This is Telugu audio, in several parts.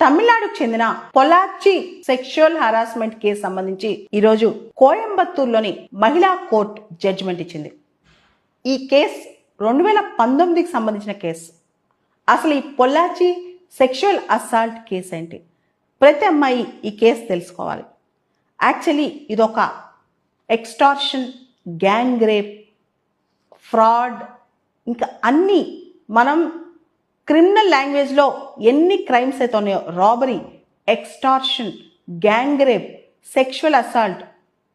తమిళనాడుకు చెందిన పొల్లాచి సెక్షువల్ హరాస్మెంట్ కేసు సంబంధించి ఈరోజు కోయంబత్తూరులోని మహిళా కోర్టు జడ్జిమెంట్ ఇచ్చింది. ఈ కేసు 2019కి సంబంధించిన కేసు. అసలు ఈ పొల్లాచి సెక్షువల్ అసాల్ట్ కేసు ఏంటి? ప్రతి అమ్మాయి ఈ కేసు తెలుసుకోవాలి. యాక్చువల్లీ ఇదొక ఎక్స్టార్షన్, గ్యాంగ్ రేప్, ఫ్రాడ్, ఇంకా అన్నీ మనం క్రిమినల్ లాంగ్వేజ్లో ఎన్ని క్రైమ్స్ అయితే ఉన్నాయో, robbery, extortion, gang rape, sexual assault,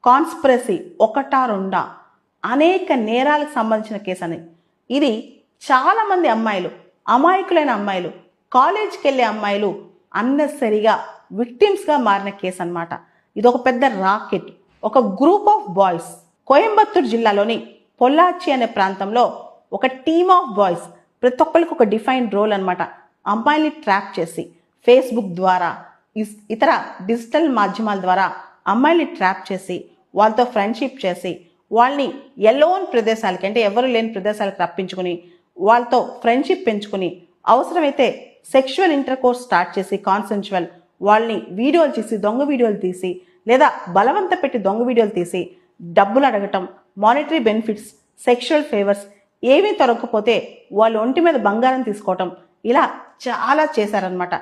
conspiracy, ఒకటా రెండా అనేక నేరాలకు సంబంధించిన కేసు అని. ఇది చాలామంది అమ్మాయిలు, అమాయకులైన అమ్మాయిలు, కాలేజ్కి వెళ్ళే అమ్మాయిలు అన్నెసరిగా విక్టిమ్స్గా మారిన కేసు అనమాట. ఇది ఒక పెద్ద రాకెట్. ఒక గ్రూప్ ఆఫ్ బాయ్స్ కోయంబత్తూరు జిల్లాలోని పొల్లాచి అనే ప్రాంతంలో ఒక టీమ్ ఆఫ్ బాయ్స్, ప్రతి ఒక్కరికి ఒక డిఫైన్డ్ రోల్ అనమాట. అమ్మాయిల్ని ట్రాప్ చేసి ఫేస్బుక్ ద్వారా, ఇతర డిజిటల్ మాధ్యమాల ద్వారా అమ్మాయిల్ని ట్రాప్ చేసి వాళ్ళతో ఫ్రెండ్షిప్ చేసి వాళ్ళని ఎలోన్ ప్రదేశాలకి, అంటే ఎవరు లేని ప్రదేశాలకు రప్పించుకుని వాళ్ళతో ఫ్రెండ్షిప్ పెంచుకుని అవసరమైతే సెక్షువల్ ఇంటర్ కోర్స్ స్టార్ట్ చేసి కాన్సెన్షువల్ వాళ్ళని వీడియోలు తీసి, దొంగ వీడియోలు తీసి, లేదా బలవంత పెట్టి దొంగ వీడియోలు తీసి డబ్బులు అడగటం, మానిటరీ బెనిఫిట్స్, సెక్షువల్ ఫేవర్స్ ఏమీ దొరకకపోతే వాళ్ళ ఒంటి మీద బంగారం తీసుకోవటం, ఇలా చాలా చేశారనమాట.